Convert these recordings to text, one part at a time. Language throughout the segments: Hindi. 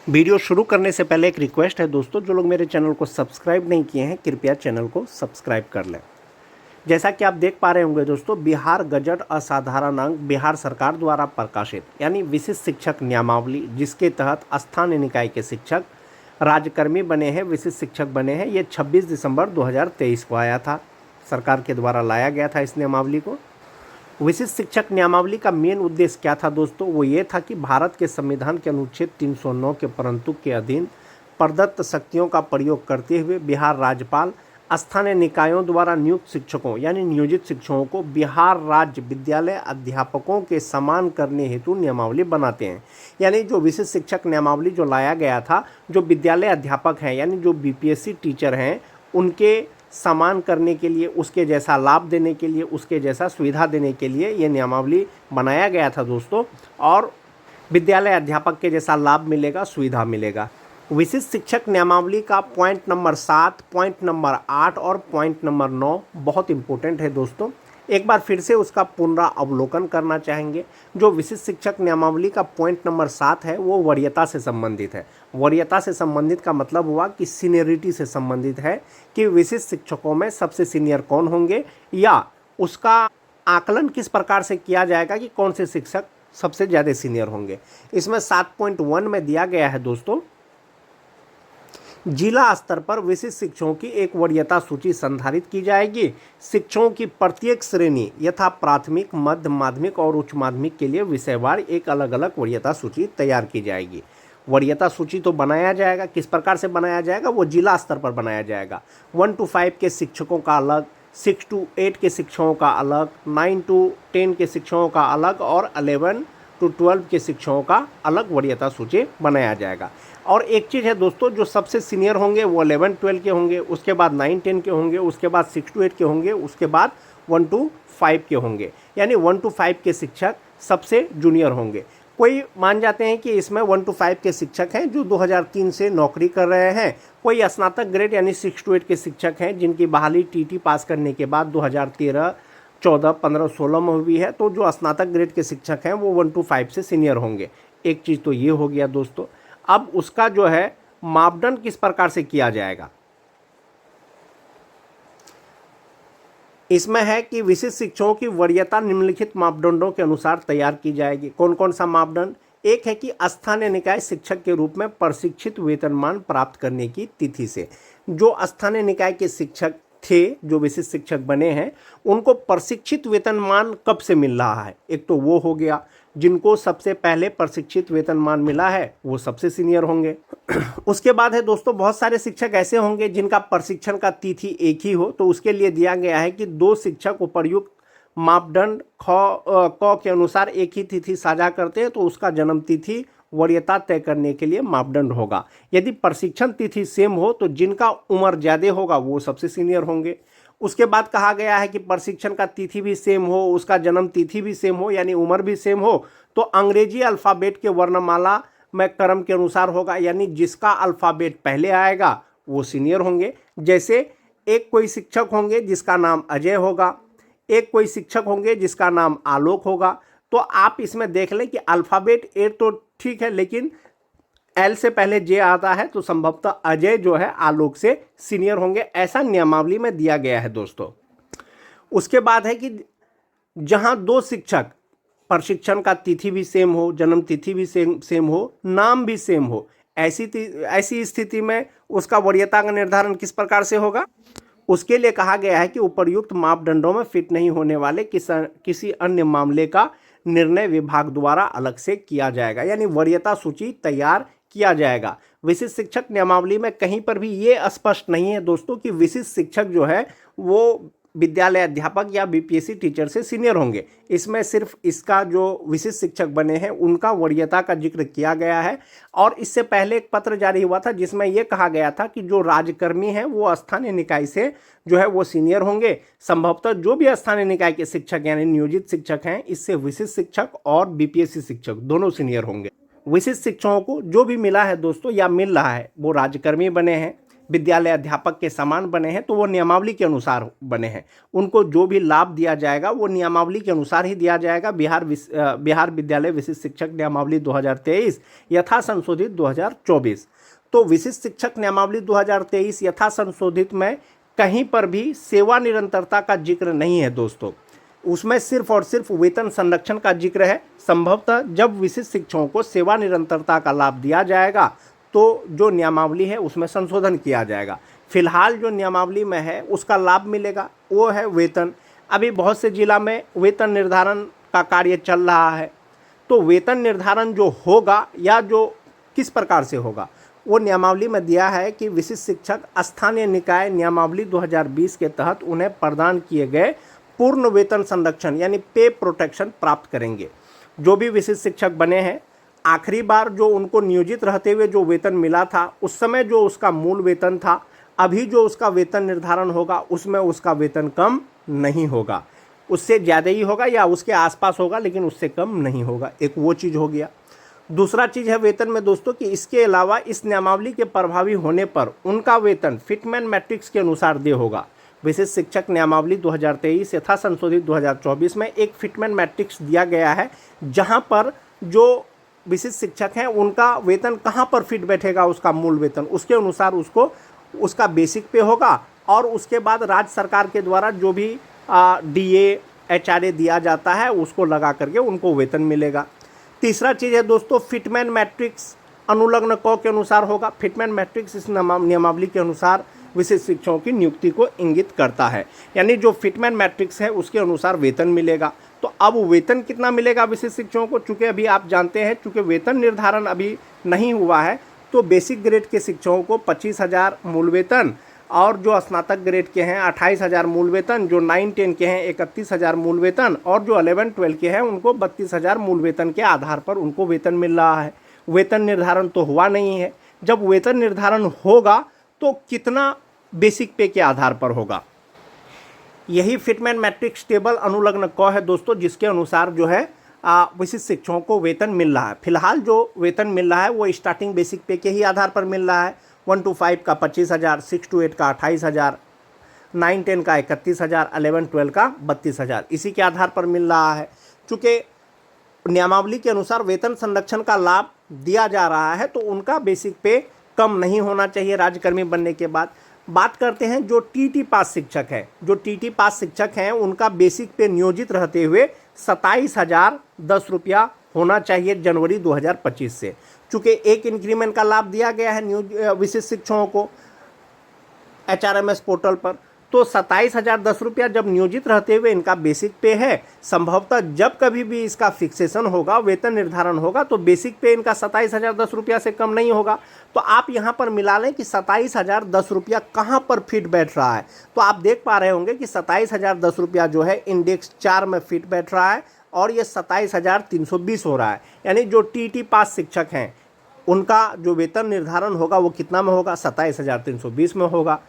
वीडियो शुरू करने से पहले एक रिक्वेस्ट है दोस्तों, जो लोग मेरे चैनल को सब्सक्राइब नहीं किए हैं कृपया चैनल को सब्सक्राइब कर लें। जैसा कि आप देख पा रहे होंगे दोस्तों, बिहार गजट असाधारण अंक बिहार सरकार द्वारा प्रकाशित यानी विशिष्ट शिक्षक नियमावली, जिसके तहत स्थानीय निकाय के शिक्षक राज्यकर्मी बने हैं, विशिष्ट शिक्षक बने हैं, ये 26 दिसंबर 2023 को आया था। सरकार के द्वारा लाया गया था इस नियमावली को। विशिष्ट शिक्षक नियमावली का मेन उद्देश्य क्या था दोस्तों? वो ये था कि भारत के संविधान के अनुच्छेद 309 के परंतु के अधीन प्रदत्त शक्तियों का प्रयोग करते हुए बिहार राज्यपाल स्थानीय निकायों द्वारा नियुक्त शिक्षकों यानी नियोजित शिक्षकों को बिहार राज्य विद्यालय अध्यापकों के समान करने हेतु नियमावली बनाते हैं। यानी जो विशिष्ट शिक्षक नियमावली जो लाया गया था, जो विद्यालय अध्यापक हैं यानी जो बीपीएससी टीचर हैं, उनके समान करने के लिए, उसके जैसा लाभ देने के लिए, उसके जैसा सुविधा देने के लिए ये नियमावली बनाया गया था दोस्तों। और विद्यालय अध्यापक के जैसा लाभ मिलेगा, सुविधा मिलेगा। विशिष्ट शिक्षक नियमावली का पॉइंट नंबर 7, पॉइंट नंबर 8 और पॉइंट नंबर 9 बहुत इंपॉर्टेंट है दोस्तों। एक बार फिर से उसका पुनरावलोकन करना चाहेंगे। जो विशिष्ट शिक्षक नियमावली का पॉइंट नंबर 7 है वो वरीयता से संबंधित है। वरीयता से संबंधित का मतलब हुआ कि सीनियरिटी से संबंधित है कि विशिष्ट शिक्षकों में सबसे सीनियर कौन होंगे, या उसका आकलन किस प्रकार से किया जाएगा कि कौन से शिक्षक सबसे ज़्यादा सीनियर होंगे। इसमें 7.1 में दिया गया है दोस्तों, जिला स्तर पर विशिष्ट शिक्षकों की एक वरीयता सूची संधारित की जाएगी। शिक्षकों की प्रत्येक श्रेणी यथा प्राथमिक, मध्य माध्यमिक और उच्च माध्यमिक के लिए विषयवार एक अलग अलग वरीयता सूची तैयार की जाएगी। वरीयता सूची तो बनाया जाएगा, किस प्रकार से बनाया जाएगा? वो जिला स्तर पर बनाया जाएगा। 1 to 5 के शिक्षकों का अलग, 6 to 8 के शिक्षकों का अलग, 9 to 10 के शिक्षकों का अलग और 11 to 12 के शिक्षकों का अलग वरीयता सूची बनाया जाएगा। और एक चीज़ है दोस्तों, जो सबसे सीनियर होंगे वो 11-12 के होंगे, उसके बाद 9-10 के होंगे, उसके बाद 6 to 8 के होंगे, उसके बाद 1 to 5 के होंगे। यानी 1 to 5 के शिक्षक सबसे जूनियर होंगे। कोई मान जाते हैं कि इसमें 1 to 5 के शिक्षक हैं जो 2003 से नौकरी कर रहे हैं। कोई स्नातक ग्रेड यानी 6 to 8 के शिक्षक हैं जिनकी बहाली टीटी पास करने के बाद 2013, 14, 15, 16 में हुई है। तो जो स्नातक ग्रेड के शिक्षक हैं वो 1 to 5 से सीनियर होंगे। एक चीज़ तो ये हो गया दोस्तों। अब उसका जो है मापदंड किस प्रकार से किया जाएगा, इसमें है कि विशिष्ट शिक्षकों की वरीयता निम्नलिखित मापदंडों के अनुसार तैयार की जाएगी। कौन कौन सा मापदंड? एक है कि स्थानीय निकाय शिक्षक के रूप में प्रशिक्षित वेतनमान प्राप्त करने की तिथि से। जो स्थानीय निकाय के शिक्षक थे, जो विशिष्ट शिक्षक बने हैं, उनको प्रशिक्षित वेतनमान कब से मिल रहा है? एक तो वो हो गया, जिनको सबसे पहले प्रशिक्षित वेतनमान मिला है वो सबसे सीनियर होंगे। उसके बाद है दोस्तों, बहुत सारे शिक्षक ऐसे होंगे जिनका प्रशिक्षण का तिथि एक ही हो, तो उसके लिए दिया गया है कि 2 शिक्षक उपर्युक्त मापदंड क के अनुसार एक ही तिथि साझा करते हैं तो उसका जन्म तिथि वरीयता तय करने के लिए मापदंड होगा। यदि प्रशिक्षण तिथि सेम हो तो जिनका उम्र ज़्यादा होगा वो सबसे सीनियर होंगे। उसके बाद कहा गया है कि प्रशिक्षण का तिथि भी सेम हो, उसका जन्म तिथि भी सेम हो, यानी उम्र भी सेम हो, तो अंग्रेजी अल्फ़ाबेट के वर्णमाला में क्रम के अनुसार होगा। यानी जिसका अल्फ़ाबेट पहले आएगा वो सीनियर होंगे। जैसे एक कोई शिक्षक होंगे जिसका नाम अजय होगा, एक कोई शिक्षक होंगे जिसका नाम आलोक होगा। तो आप इसमें देख लें कि अल्फ़ाबेट ए तो ठीक है, लेकिन एल से पहले जे आता है तो संभवतः अजय जो है आलोक से सीनियर होंगे। ऐसा नियमावली में दिया गया है दोस्तों। उसके बाद है कि जहां 2 शिक्षक प्रशिक्षण का तिथि भी सेम हो, जन्म तिथि भी सेम हो, नाम भी सेम हो, ऐसी स्थिति में उसका वरीयता का निर्धारण किस प्रकार से होगा? उसके लिए कहा गया है कि उपर्युक्त मापदंडों में फिट नहीं होने वाले किसी अन्य मामले का निर्णय विभाग द्वारा अलग से किया जाएगा। यानी वरीयता सूची तैयार किया जाएगा। विशिष्ट शिक्षक नियमावली में कहीं पर भी ये स्पष्ट नहीं है दोस्तों कि विशिष्ट शिक्षक जो है वो विद्यालय अध्यापक या बीपीएससी टीचर से सीनियर होंगे। इसमें सिर्फ इसका जो विशिष्ट शिक्षक बने हैं उनका वरीयता का जिक्र किया गया है। और इससे पहले एक पत्र जारी हुआ था जिसमें यह कहा गया था कि जो राज्यकर्मी हैं वो स्थानीय निकाय से जो है वो सीनियर होंगे। संभवतः जो भी स्थानीय निकाय के शिक्षक यानी नियोजित शिक्षक हैं, इससे विशिष्ट शिक्षक और बीपीएससी शिक्षक दोनों सीनियर होंगे। विशिष्ट शिक्षकों को जो भी मिला है दोस्तों या मिल रहा है वो राज्यकर्मी बने हैं। विद्यालय अध्यापक के समान बने हैं तो वो नियमावली के अनुसार बने हैं। उनको जो भी लाभ दिया जाएगा वो नियमावली के अनुसार ही दिया जाएगा। बिहार विद्यालय विशिष्ट शिक्षक नियमावली 2023 यथा संशोधित 2024। तो विशिष्ट शिक्षक नियमावली 2023 यथा संशोधित में कहीं पर भी सेवा निरंतरता का जिक्र नहीं है दोस्तों। उसमें सिर्फ और सिर्फ वेतन संरक्षण का जिक्र है। संभवतः जब विशिष्ट शिक्षकों को सेवा निरंतरता का लाभ दिया जाएगा तो जो नियमावली है उसमें संशोधन किया जाएगा। फिलहाल जो नियमावली में है उसका लाभ मिलेगा वो है वेतन। अभी बहुत से जिला में वेतन निर्धारण का कार्य चल रहा है, तो वेतन निर्धारण जो होगा या जो किस प्रकार से होगा वो नियमावली में दिया है कि विशिष्ट शिक्षक स्थानीय निकाय नियमावली 2020 के तहत उन्हें प्रदान किए गए पूर्ण वेतन संरक्षण यानी पे प्रोटेक्शन प्राप्त करेंगे। जो भी विशिष्ट शिक्षक बने हैं, आखिरी बार जो उनको नियोजित रहते हुए जो वेतन मिला था उस समय जो उसका मूल वेतन था, अभी जो उसका वेतन निर्धारण होगा उसमें उसका वेतन कम नहीं होगा, उससे ज़्यादा ही होगा या उसके आसपास होगा, लेकिन उससे कम नहीं होगा। एक वो चीज़ हो गया। दूसरा चीज़ है वेतन में दोस्तों कि इसके अलावा इस नियमावली के प्रभावी होने पर उनका वेतन फिटमैन मैट्रिक्स के अनुसार दे होगा। विशिष्ट शिक्षक नियमावली 2023 यथा संशोधित 2024 में एक फिटमैन मैट्रिक्स दिया गया है, जहां पर जो विशिष्ट शिक्षक हैं उनका वेतन कहां पर फिट बैठेगा, उसका मूल वेतन, उसके अनुसार उसको उसका बेसिक पे होगा और उसके बाद राज्य सरकार के द्वारा जो भी DA HRA दिया जाता है उसको लगा करके उनको वेतन मिलेगा। तीसरा चीज़ है दोस्तों फिटमैन मैट्रिक्स अनुलग्न क के अनुसार होगा। फिटमैन मैट्रिक्स इस नियमावली के अनुसार विशिष्ट शिक्षकों की नियुक्ति को इंगित करता है, यानी जो फिटमैन मैट्रिक्स है उसके अनुसार वेतन मिलेगा। तो अब वेतन कितना मिलेगा विशिष्ट शिक्षकों को, चूँकि अभी आप जानते हैं चूँकि वेतन निर्धारण अभी नहीं हुआ है, तो बेसिक ग्रेड के शिक्षकों को 25,000 मूल वेतन और जो स्नातक ग्रेड के हैं 28,000 मूल वेतन, जो 9-10 के हैं 31,000 मूल वेतन और जो 11-12 के हैं उनको 32,000 मूल वेतन के आधार पर उनको वेतन मिल रहा है। वेतन निर्धारण तो हुआ नहीं है। जब वेतन निर्धारण होगा तो कितना बेसिक पे के आधार पर होगा, यही फिटमैन मैट्रिक्स टेबल अनुलग्न क है दोस्तों, जिसके अनुसार जो है विशिष्ट शिक्षकों को वेतन मिल रहा है। फिलहाल जो वेतन मिल रहा है वो स्टार्टिंग बेसिक पे के ही आधार पर मिल रहा है। 1 to 5 का 25,000, 6 to 8 का 28,000, 9-10 का 31,000, 11-12 का 32,000, इसी के आधार पर मिल रहा है। चूँकि नियमावली के अनुसार वेतन संरक्षण का लाभ दिया जा रहा है तो उनका बेसिक पे कम नहीं होना चाहिए राज्यकर्मी बनने के बाद। बात करते हैं जो TT पास शिक्षक है, जो TT पास शिक्षक हैं उनका बेसिक पे नियोजित रहते हुए 27,010 रुपया होना चाहिए जनवरी 2025 से। चूँकि एक इंक्रीमेंट का लाभ दिया गया है विशिष्ट शिक्षकों को HRMS पोर्टल पर, तो 27,010 रुपया जब नियोजित रहते हुए इनका बेसिक पे है। संभवतः जब कभी भी इसका फिक्सेशन होगा, वेतन निर्धारण होगा, तो बेसिक पे इनका 27,010 रुपया से कम नहीं होगा। तो आप यहाँ पर मिला लें कि 27,010 रुपया कहाँ पर फिट बैठ रहा है। तो आप देख पा रहे होंगे कि 27,010 रुपया जो है इंडेक्स 4 में फिट बैठ रहा है और ये 27,320 हो रहा है। यानी जो TT पास शिक्षक हैं उनका जो वेतन निर्धारण होगा वो कितना में होगा, 27,320 में होगा।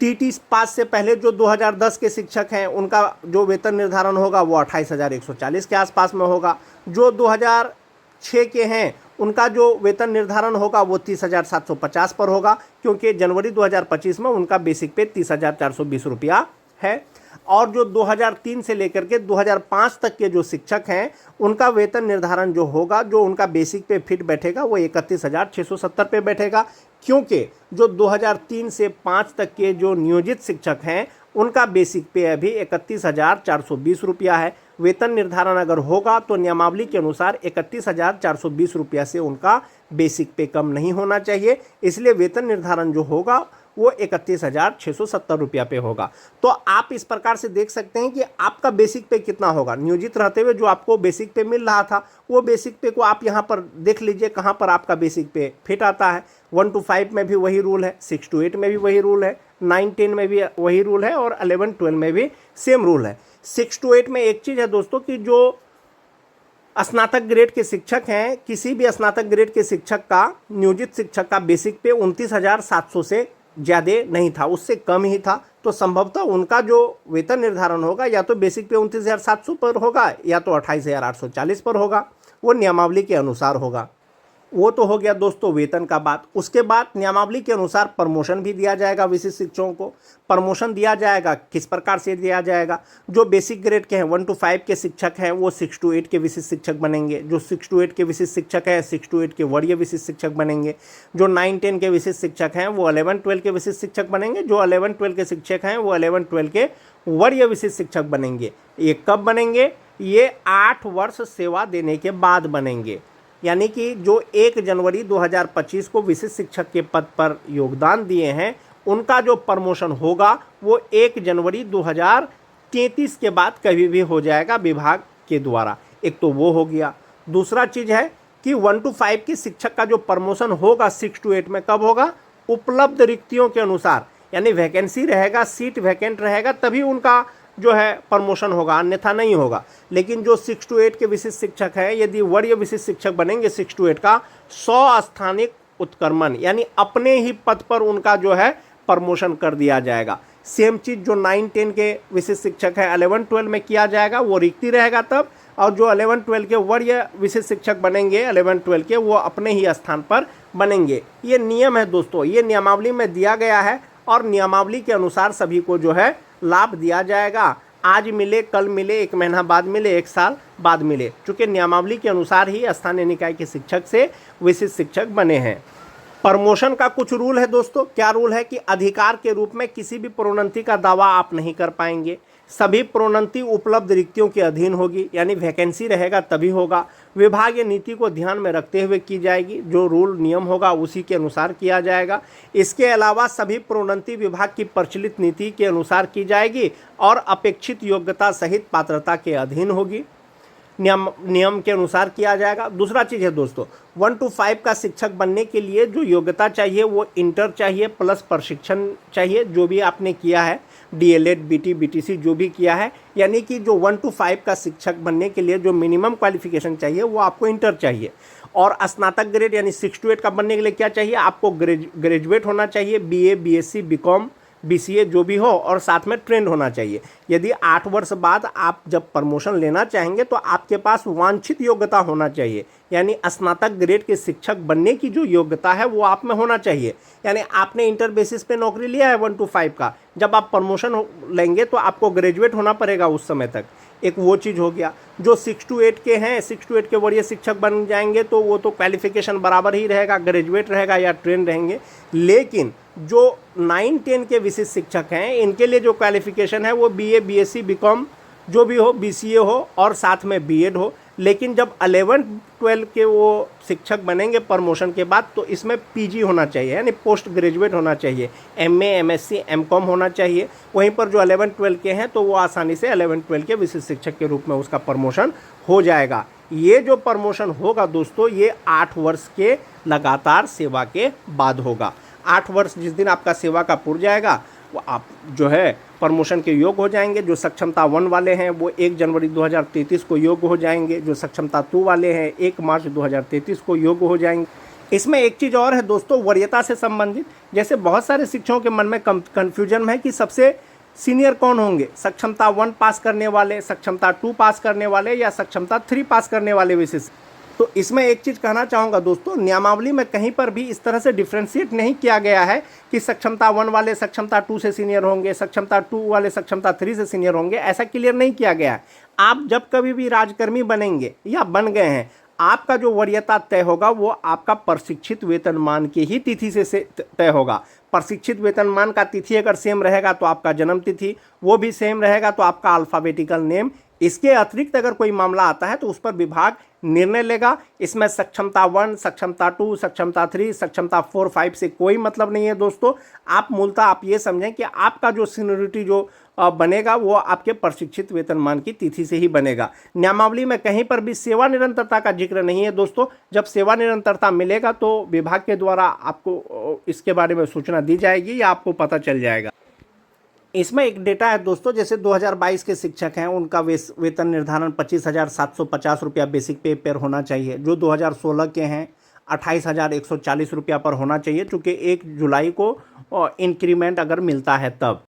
TT पास से पहले जो 2010 के शिक्षक हैं उनका जो वेतन निर्धारण होगा वो 28,140 के आसपास में होगा। जो 2006 के हैं उनका जो वेतन निर्धारण होगा वो 30,750 पर होगा, क्योंकि जनवरी 2025 में उनका बेसिक पे 30,420 रुपया है। और जो 2003 से लेकर के 2005 तक के जो शिक्षक हैं उनका वेतन निर्धारण जो होगा, जो उनका बेसिक पे फिट बैठेगा वो 31,670 पे बैठेगा, क्योंकि जो 2003 से 5 तक के जो नियोजित शिक्षक हैं उनका बेसिक पे अभी 31,420 रुपया है। वेतन निर्धारण अगर होगा तो नियमावली के अनुसार 31,420 रुपया से उनका बेसिक पे कम नहीं होना चाहिए, इसलिए वेतन निर्धारण जो होगा वो 31,670 रुपया पे होगा। तो आप इस प्रकार से देख सकते हैं कि आपका बेसिक पे कितना होगा। नियोजित रहते हुए जो आपको बेसिक पे मिल रहा था वो बेसिक पे को आप यहाँ पर देख लीजिए कहाँ पर आपका बेसिक पे फिट आता है। 1 to 5 में भी वही रूल है, 6 to 8 में भी वही रूल है, 9-10 में भी वही रूल है और 11-12 में भी सेम रूल है। 6 to 8 में एक चीज़ है दोस्तों कि जो स्नातक ग्रेड के शिक्षक हैं, किसी भी स्नातक ग्रेड के शिक्षक का, नियोजित शिक्षक का बेसिक पे 29,700 से ज़्यादा नहीं था, उससे कम ही था। तो संभवतः उनका जो वेतन निर्धारण होगा या तो बेसिक पे 29,700 पर होगा या तो 28,840 पर होगा, वो नियमावली के अनुसार होगा। वो तो हो गया दोस्तों वेतन का बात। उसके बाद नियमावली के अनुसार प्रमोशन भी दिया जाएगा विशिष्ट शिक्षकों को। प्रमोशन दिया जाएगा, किस प्रकार से दिया जाएगा? जो बेसिक ग्रेड के हैं 1 to 5 के शिक्षक हैं वो 6 to 8 के विशिष्ट शिक्षक बनेंगे। जो 6 to 8 के विशिष्ट शिक्षक हैं 6 to 8 के वरीय विशिष्ट शिक्षक बनेंगे। जो 9-10 के विशिष्ट शिक्षक हैं वो 11-12 के विशिष्ट शिक्षक बनेंगे। जो 11-12 के शिक्षक हैं वो 11-12 के वरीय विशिष्ट शिक्षक बनेंगे। ये कब बनेंगे? ये 8 वर्ष सेवा देने के बाद बनेंगे। यानी कि जो 1 जनवरी 2025 को विशिष्ट शिक्षक के पद पर योगदान दिए हैं उनका जो प्रमोशन होगा वो 1 जनवरी 2033 के बाद कभी भी हो जाएगा विभाग के द्वारा। एक तो वो हो गया। दूसरा चीज़ है कि 1 to 5 की शिक्षक का जो प्रमोशन होगा 6 to 8 में कब होगा? उपलब्ध रिक्तियों के अनुसार, यानी वैकेंसी रहेगा, सीट वैकेंट रहेगा तभी उनका जो है प्रमोशन होगा, अन्यथा नहीं होगा। लेकिन जो 6 to 8 के विशिष्ट शिक्षक हैं यदि वरीय विशिष्ट शिक्षक बनेंगे 6 to 8 का 100 स्थानिक उत्क्रमण यानी अपने ही पद पर उनका जो है प्रमोशन कर दिया जाएगा। सेम चीज़ जो 9-10 के विशिष्ट शिक्षक है 11-12 में किया जाएगा, वो रिक्ति रहेगा तब। और जो 11-12 के वरीय विशिष्ट शिक्षक बनेंगे 11-12 के वो अपने ही स्थान पर बनेंगे। ये नियम है दोस्तों, ये नियमावली में दिया गया है और नियमावली के अनुसार सभी को जो है लाभ दिया जाएगा। आज मिले, कल मिले, 1 महीना बाद मिले, 1 साल बाद मिले, चूँकि नियमावली के अनुसार ही स्थानीय निकाय के शिक्षक से विशिष्ट शिक्षक बने हैं। प्रमोशन का कुछ रूल है दोस्तों। क्या रूल है कि अधिकार के रूप में किसी भी प्रोन्नति का दावा आप नहीं कर पाएंगे। सभी प्रोन्नति उपलब्ध रिक्तियों के अधीन होगी, यानी वैकेंसी रहेगा तभी होगा। विभागीय नीति को ध्यान में रखते हुए की जाएगी, जो रूल नियम होगा उसी के अनुसार किया जाएगा। इसके अलावा सभी प्रोन्नति विभाग की प्रचलित नीति के अनुसार की जाएगी और अपेक्षित योग्यता सहित पात्रता के अधीन होगी, नियम के अनुसार किया जाएगा। दूसरा चीज़ है दोस्तों 1 to 5 का शिक्षक बनने के लिए जो योग्यता चाहिए वो इंटर चाहिए प्लस प्रशिक्षण चाहिए, जो भी आपने किया है DLED, BT, BTC जो भी किया है। यानी कि जो 1 to 5 का शिक्षक बनने के लिए जो मिनिमम क्वालिफिकेशन चाहिए वो आपको इंटर चाहिए। और स्नातक ग्रेड यानी 6 to 8 का बनने के लिए क्या चाहिए? आपको ग्रेजुएट होना चाहिए, BA, BSc, BCom, BCA जो भी हो, और साथ में ट्रेंड होना चाहिए। यदि 8 वर्ष बाद आप जब प्रमोशन लेना चाहेंगे तो आपके पास वांछित योग्यता होना चाहिए, यानी स्नातक ग्रेड के शिक्षक बनने की जो योग्यता है वो आप में होना चाहिए। यानी आपने इंटर बेसिस पे नौकरी लिया है 1 to 5 का, जब आप प्रमोशन लेंगे तो आपको ग्रेजुएट होना पड़ेगा उस समय तक। एक वो चीज़ हो गया। जो 6 to 8 के हैं 6 to 8 के वरीय शिक्षक बन जाएंगे तो वो तो क्वालिफिकेशन बराबर ही रहेगा, ग्रेजुएट रहेगा या ट्रेन रहेंगे। लेकिन जो 9-10 के विशिष्ट शिक्षक हैं इनके लिए जो क्वालिफिकेशन है वो BA, BSc, BCom जो भी हो, BCA हो और साथ में B.Ed हो। लेकिन जब 11-12 के वो शिक्षक बनेंगे प्रमोशन के बाद तो इसमें PG होना चाहिए, यानी पोस्ट ग्रेजुएट होना चाहिए, MA, MSc, MCom होना चाहिए। वहीं पर जो 11-12 के हैं तो वो आसानी से 11-12 के विशिष्ट शिक्षक के रूप में उसका प्रमोशन हो जाएगा। ये जो प्रमोशन होगा दोस्तों ये 8 वर्ष के लगातार सेवा के बाद होगा। 8 वर्ष जिस दिन आपका सेवा का पूर जाएगा वो आप जो है प्रमोशन के योग्य हो जाएंगे। जो सक्षमता 1 वाले हैं वो 1 जनवरी 2033 को योग्य हो जाएंगे। जो सक्षमता 2 वाले हैं 1 मार्च 2033 को योग्य हो जाएंगे। इसमें एक चीज़ और है दोस्तों वरीयता से संबंधित। जैसे बहुत सारे शिक्षकों के मन में कन्फ्यूजन है कि सबसे सीनियर कौन होंगे, सक्षमता 1 पास करने वाले, सक्षमता 2 पास करने वाले या सक्षमता 3 पास करने वाले विशेष। तो इसमें एक चीज़ कहना चाहूँगा दोस्तों, नियमावली में कहीं पर भी इस तरह से डिफ्रेंशिएट नहीं किया गया है कि सक्षमता 1 वाले सक्षमता 2 से सीनियर होंगे, सक्षमता 2 वाले सक्षमता 3 से सीनियर होंगे, ऐसा क्लियर नहीं किया गया है। आप जब कभी भी राजकर्मी बनेंगे या बन गए हैं, आपका जो वरीयता तय होगा वो आपका प्रशिक्षित वेतनमान की ही तिथि से तय होगा। प्रशिक्षित वेतनमान का तिथि अगर सेम रहेगा तो आपका जन्म तिथि, वो भी सेम रहेगा तो आपका अल्फ़ाबेटिकल नेम। इसके अतिरिक्त अगर कोई मामला आता है तो उस पर विभाग निर्णय लेगा। इसमें सक्षमता 1, सक्षमता 2, सक्षमता 3, सक्षमता 4, 5 से कोई मतलब नहीं है दोस्तों। आप मूलतः आप ये समझें कि आपका जो सीनियरिटी जो बनेगा वो आपके प्रशिक्षित वेतनमान की तिथि से ही बनेगा। नियमावली में कहीं पर भी सेवा निरंतरता का जिक्र नहीं है दोस्तों। जब सेवा निरंतरता मिलेगा तो विभाग के द्वारा आपको इसके बारे में सूचना दी जाएगी या आपको पता चल जाएगा। इसमें एक डेटा है दोस्तों, जैसे 2022 के शिक्षक हैं उनका वेतन निर्धारण 25,750 रुपया बेसिक पे पर होना चाहिए। जो 2016 के हैं 28,140 रुपया पर होना चाहिए, चूँकि 1 जुलाई को इंक्रीमेंट अगर मिलता है तब।